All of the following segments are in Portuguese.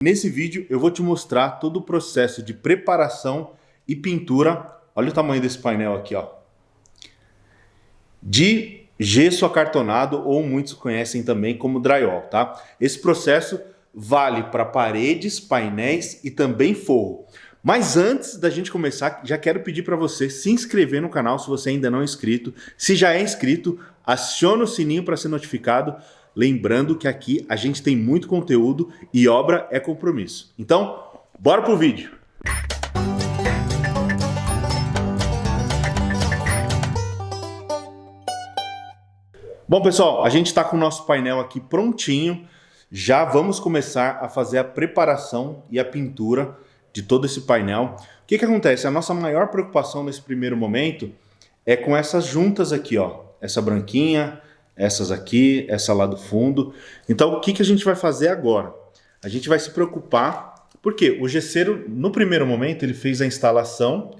Nesse vídeo eu vou te mostrar todo o processo de preparação e pintura. Olha o tamanho desse painel aqui, ó. De gesso acartonado, ou muitos conhecem também como drywall, tá? Esse processo vale para paredes, painéis e também forro. Mas antes da gente começar, já quero pedir para você se inscrever no canal se você ainda não é inscrito. Se já é inscrito, aciona o sininho para ser notificado. Lembrando que aqui a gente tem muito conteúdo e obra é compromisso. Então, bora pro vídeo! Bom, pessoal, a gente está com o nosso painel aqui prontinho. Já vamos começar a fazer a preparação e a pintura de todo esse painel. O que acontece? A nossa maior preocupação nesse primeiro momento é com essas juntas aqui, ó. Essa branquinha, essas aqui, essa lá do fundo. Então, o que a gente vai fazer agora? A gente vai se preocupar, porque o gesseiro, no primeiro momento, ele fez a instalação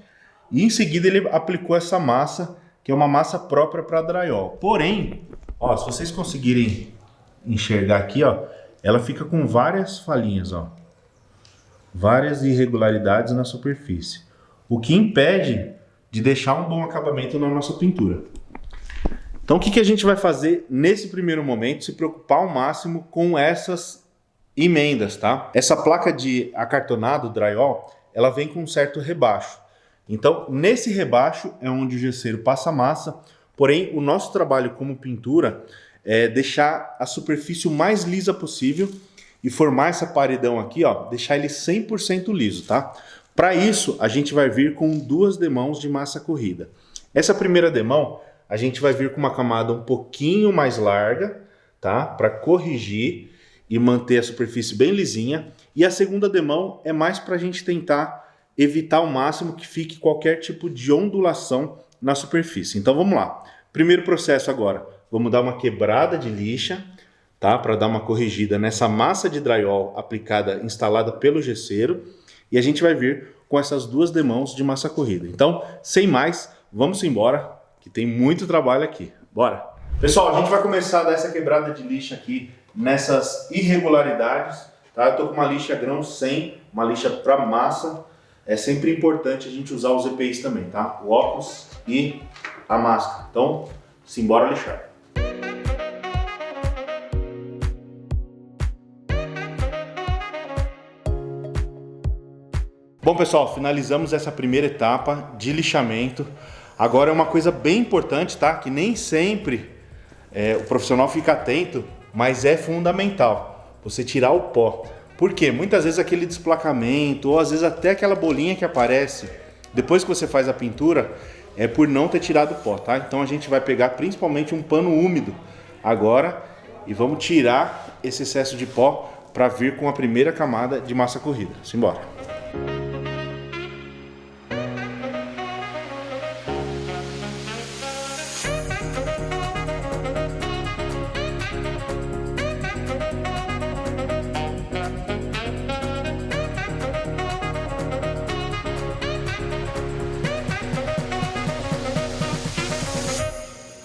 e em seguida ele aplicou essa massa, que é uma massa própria para drywall. Porém, ó, se vocês conseguirem enxergar aqui, ó, ela fica com várias falhinhas, ó. Várias irregularidades na superfície. O que impede de deixar um bom acabamento na nossa pintura. Então o que a gente vai fazer nesse primeiro momento? Se preocupar ao máximo com essas emendas, tá? Essa placa de acartonado, drywall, ela vem com um certo rebaixo. Então nesse rebaixo é onde o gesseiro passa a massa, porém o nosso trabalho como pintura é deixar a superfície o mais lisa possível e formar essa paredão aqui, ó, deixar ele 100% liso, tá? Para isso a gente vai vir com duas demãos de massa corrida. Essa primeira demão a gente vai vir com uma camada um pouquinho mais larga, tá? Para corrigir e manter a superfície bem lisinha. E a segunda demão é mais para a gente tentar evitar ao máximo que fique qualquer tipo de ondulação na superfície. Então vamos lá. Primeiro processo agora. Vamos dar uma quebrada de lixa, tá? Para dar uma corrigida nessa massa de drywall aplicada, instalada pelo gesseiro. E a gente vai vir com essas duas demãos de massa corrida. Então, sem mais, vamos embora, que tem muito trabalho aqui. Bora! Pessoal, a gente vai começar a dar essa quebrada de lixa aqui nessas irregularidades, tá? Eu tô com uma lixa grão 100, uma lixa para massa. É sempre importante a gente usar os EPIs também, tá? O óculos e a máscara. Então, simbora lixar. Bom, pessoal, finalizamos essa primeira etapa de lixamento. Agora é uma coisa bem importante, tá? Que nem sempre o profissional fica atento, mas é fundamental você tirar o pó. Por quê? Muitas vezes aquele desplacamento, ou às vezes até aquela bolinha que aparece depois que você faz a pintura, é por não ter tirado o pó, tá? Então a gente vai pegar principalmente um pano úmido agora e vamos tirar esse excesso de pó para vir com a primeira camada de massa corrida. Simbora!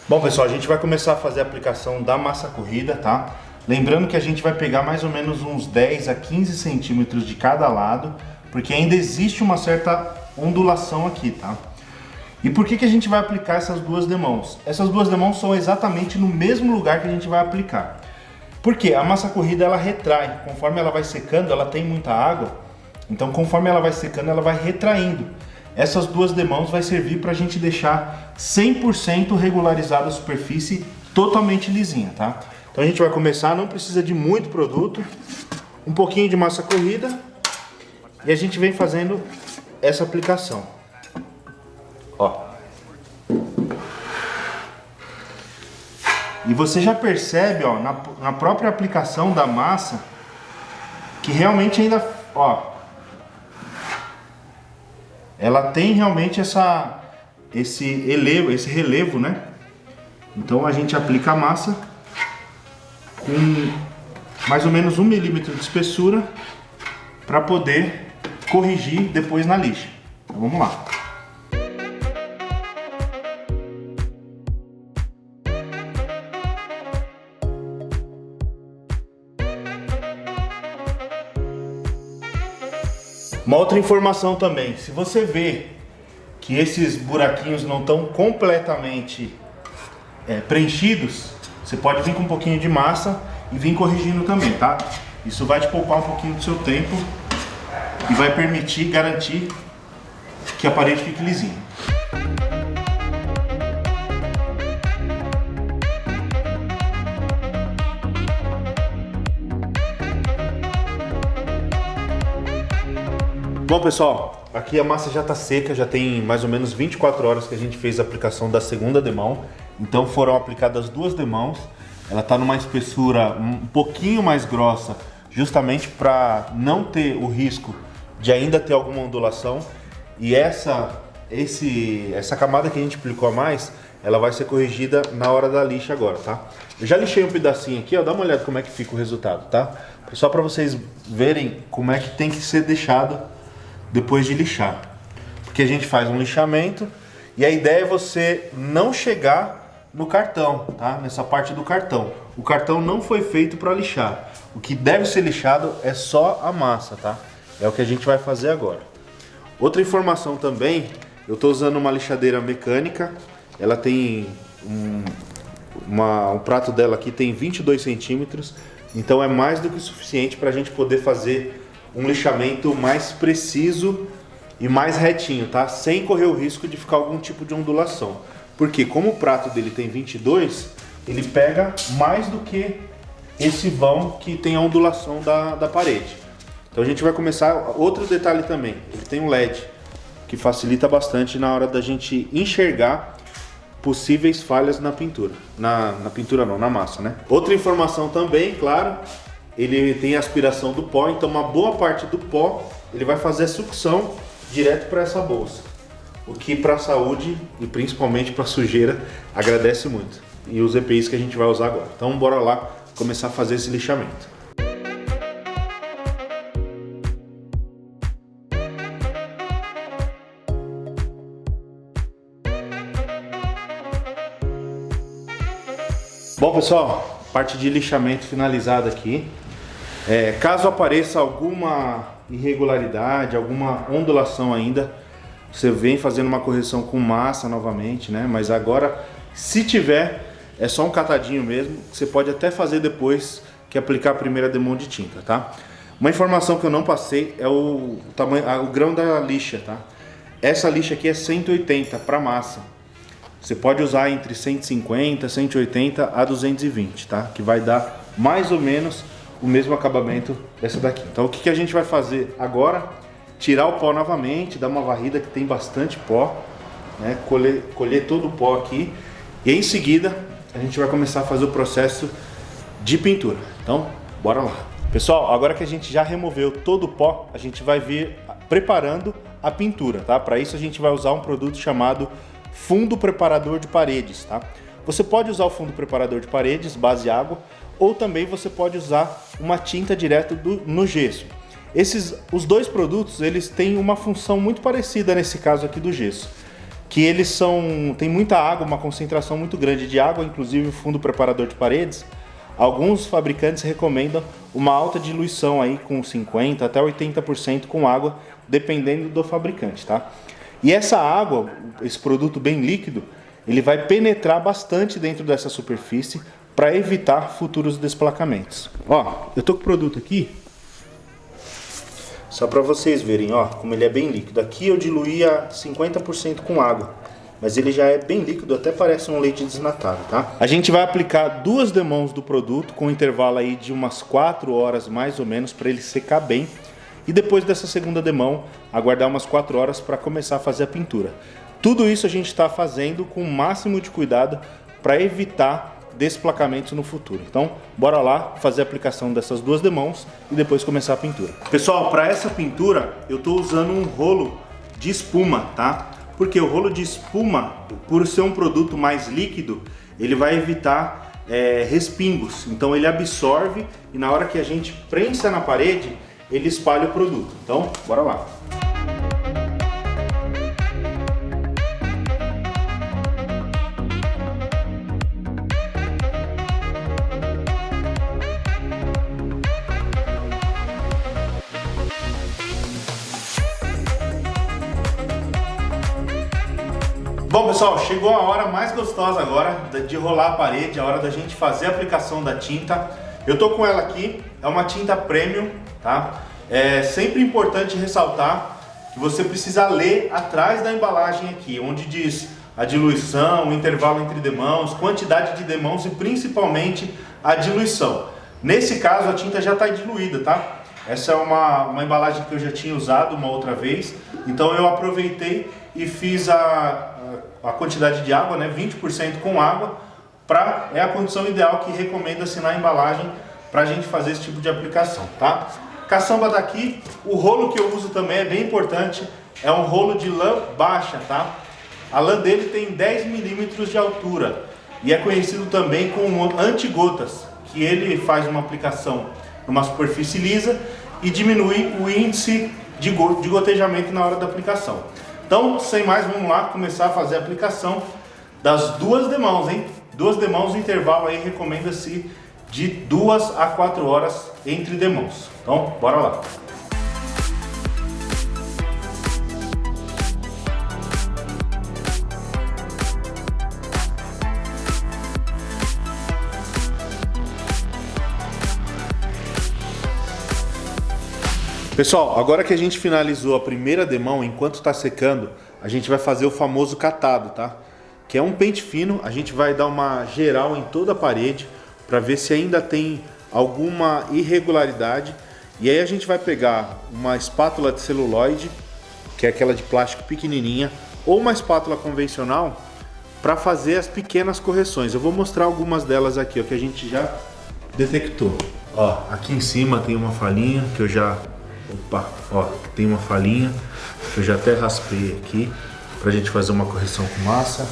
Bom, pessoal, a gente vai começar a fazer a aplicação da massa corrida, tá? Lembrando que a gente vai pegar mais ou menos uns 10 a 15 centímetros de cada lado, porque ainda existe uma certa ondulação aqui, tá? E por que a gente vai aplicar essas duas demãos? Essas duas demãos são exatamente no mesmo lugar que a gente vai aplicar. Porque a massa corrida, ela retrai. Conforme ela vai secando, ela tem muita água, então conforme ela vai secando, ela vai retraindo. Essas duas demãos vai servir para a gente deixar 100% regularizada a superfície, totalmente lisinha, tá? Então a gente vai começar, não precisa de muito produto, um pouquinho de massa corrida e a gente vem fazendo essa aplicação. Ó. E você já percebe, ó, na própria aplicação da massa, que realmente ainda, ó, ela tem realmente esse relevo, né? Então a gente aplica a massa com mais ou menos 1 milímetro de espessura para poder corrigir depois na lixa. Então vamos lá. Uma outra informação também, se você vê que esses buraquinhos não estão completamente preenchidos, você pode vir com um pouquinho de massa e vir corrigindo também, tá? Isso vai te poupar um pouquinho do seu tempo e vai garantir que a parede fique lisinha. Bom, pessoal, aqui a massa já está seca, já tem mais ou menos 24 horas que a gente fez a aplicação da segunda demão. Então foram aplicadas 2 demãos. Ela está numa espessura um pouquinho mais grossa, justamente para não ter o risco de ainda ter alguma ondulação. E essa camada que a gente aplicou a mais, ela vai ser corrigida na hora da lixa agora, tá? Eu já lixei um pedacinho aqui, ó, dá uma olhada como é que fica o resultado, tá? Só para vocês verem como é que tem que ser deixado depois de lixar. Porque a gente faz um lixamento e a ideia é você não chegar no cartão, tá? Nessa parte do cartão. O cartão não foi feito para lixar. O que deve ser lixado é só a massa, tá? É o que a gente vai fazer agora. Outra informação também, eu estou usando uma lixadeira mecânica. Ela tem o prato dela aqui tem 22 centímetros. Então é mais do que o suficiente para a gente poder fazer um lixamento mais preciso e mais retinho, tá? Sem correr o risco de ficar algum tipo de ondulação. Porque como o prato dele tem 22, ele pega mais do que esse vão que tem a ondulação da parede. Então a gente vai começar. Outro detalhe também, ele tem um LED, que facilita bastante na hora da gente enxergar possíveis falhas na pintura. Na pintura não, na massa, né? Outra informação também, claro, ele tem aspiração do pó, então uma boa parte do pó ele vai fazer a sucção direto para essa bolsa. O que para a saúde e principalmente para a sujeira agradece muito. E os EPIs que a gente vai usar agora. Então bora lá começar a fazer esse lixamento. Bom, pessoal, parte de lixamento finalizada aqui. Caso apareça alguma irregularidade, alguma ondulação ainda, você vem fazendo uma correção com massa novamente, né? Mas agora, se tiver, é só um catadinho mesmo. Você pode até fazer depois que aplicar a primeira demão de tinta, tá? Uma informação que eu não passei é o grão da lixa, tá? Essa lixa aqui é 180 para massa. Você pode usar entre 150, 180 a 220, tá? Que vai dar mais ou menos o mesmo acabamento dessa daqui. Então o que a gente vai fazer agora? Tirar o pó novamente, dar uma varrida que tem bastante pó, né? Colher todo o pó aqui e em seguida a gente vai começar a fazer o processo de pintura. Então bora lá. Pessoal, agora que a gente já removeu todo o pó, a gente vai vir preparando a pintura, tá? Para isso a gente vai usar um produto chamado fundo preparador de paredes, tá? Você pode usar o fundo preparador de paredes, base água, ou também você pode usar uma tinta direto no gesso. Os dois produtos, eles têm uma função muito parecida nesse caso aqui do gesso, que eles tem muita água, uma concentração muito grande de água, inclusive o fundo preparador de paredes. Alguns fabricantes recomendam uma alta diluição aí com 50 até 80% com água, dependendo do fabricante, tá? E essa água, esse produto bem líquido, ele vai penetrar bastante dentro dessa superfície para evitar futuros desplacamentos. Ó, eu tô com o produto aqui, só para vocês verem, ó, como ele é bem líquido. Aqui eu diluía 50% com água, mas ele já é bem líquido, até parece um leite desnatado, tá? A gente vai aplicar 2 demãos do produto com um intervalo aí de umas 4 horas mais ou menos para ele secar bem. E depois dessa segunda demão, aguardar umas 4 horas para começar a fazer a pintura. Tudo isso a gente está fazendo com o máximo de cuidado para evitar desplacamentos no futuro. Então, bora lá fazer a aplicação dessas 2 demãos e depois começar a pintura. Pessoal, para essa pintura eu estou usando um rolo de espuma, tá? Porque o rolo de espuma, por ser um produto mais líquido, ele vai evitar respingos. Então ele absorve e na hora que a gente prensa na parede, ele espalha o produto. Então, bora lá. Bom pessoal, chegou a hora mais gostosa agora de rolar a parede, a hora da gente fazer a aplicação da tinta. Eu tô com ela aqui, é uma tinta premium, tá? É sempre importante ressaltar que você precisa ler atrás da embalagem aqui, onde diz a diluição, o intervalo entre demãos, quantidade de demãos e principalmente a diluição. Nesse caso a tinta já está diluída, tá? Essa é uma embalagem que eu já tinha usado uma outra vez, então eu aproveitei e fiz a quantidade de água, né, 20% com água, é a condição ideal que recomenda-se na embalagem para a gente fazer esse tipo de aplicação, tá? Caçamba daqui, o rolo que eu uso também é bem importante, é um rolo de lã baixa, tá? A lã dele tem 10 milímetros de altura e é conhecido também como anti-gotas, que ele faz uma aplicação numa superfície lisa e diminui o índice de gotejamento na hora da aplicação. Então, sem mais, vamos lá começar a fazer a aplicação das 2 demãos, hein? 2 demãos, o intervalo aí recomenda-se de 2 a 4 horas entre demãos. Então, bora lá! Pessoal, agora que a gente finalizou a primeira demão, enquanto está secando, a gente vai fazer o famoso catado, tá? Que é um pente fino, a gente vai dar uma geral em toda a parede para ver se ainda tem alguma irregularidade. E aí a gente vai pegar uma espátula de celulose, que é aquela de plástico pequenininha, ou uma espátula convencional para fazer as pequenas correções. Eu vou mostrar algumas delas aqui, ó, que a gente já detectou. Ó, aqui em cima tem uma falhinha que eu já... Opa, ó, tem uma falhinha que eu já até raspei aqui pra gente fazer uma correção com massa.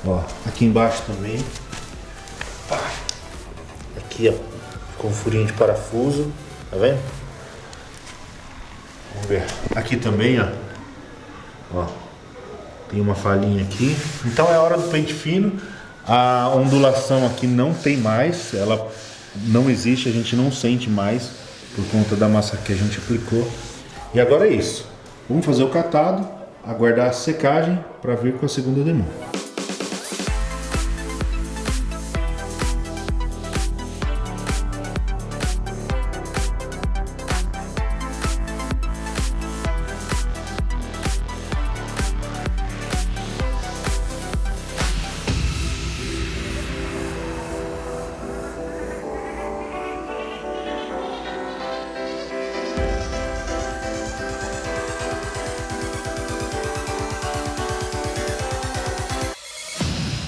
Ó, aqui embaixo também. Aqui, ó, ficou um furinho de parafuso, tá vendo? Vamos ver. Aqui também, ó, tem uma falhinha aqui. Então é hora do pente fino. A ondulação aqui não tem mais, ela não existe, a gente não sente mais por conta da massa que a gente aplicou. E agora é isso. Vamos fazer o catado, aguardar a secagem para vir com a segunda demão.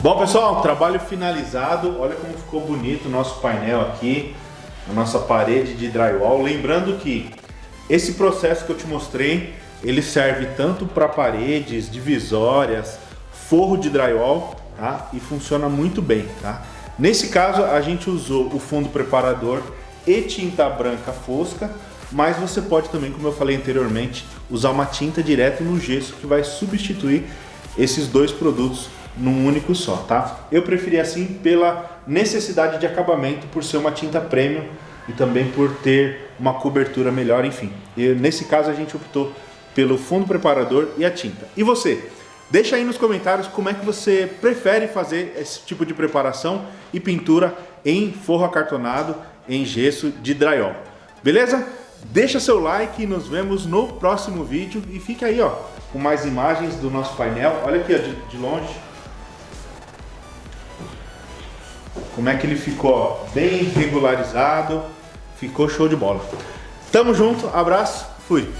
Bom pessoal, trabalho finalizado, olha como ficou bonito o nosso painel aqui, a nossa parede de drywall. Lembrando que esse processo que eu te mostrei, ele serve tanto para paredes, divisórias, forro de drywall, tá? E funciona muito bem, tá? Nesse caso a gente usou o fundo preparador e tinta branca fosca, mas você pode também, como eu falei anteriormente, usar uma tinta direto no gesso que vai substituir esses 2 produtos num único só, tá? Eu preferi assim pela necessidade de acabamento, por ser uma tinta premium e também por ter uma cobertura melhor, enfim. E nesse caso a gente optou pelo fundo preparador e a tinta. E você? Deixa aí nos comentários como é que você prefere fazer esse tipo de preparação e pintura em forro acartonado, em gesso de drywall. Beleza? Deixa seu like e nos vemos no próximo vídeo. E fica aí, ó, com mais imagens do nosso painel. Olha aqui, ó, de longe. Como é que ele ficou, ó, bem regularizado. Ficou show de bola. Tamo junto, abraço, fui!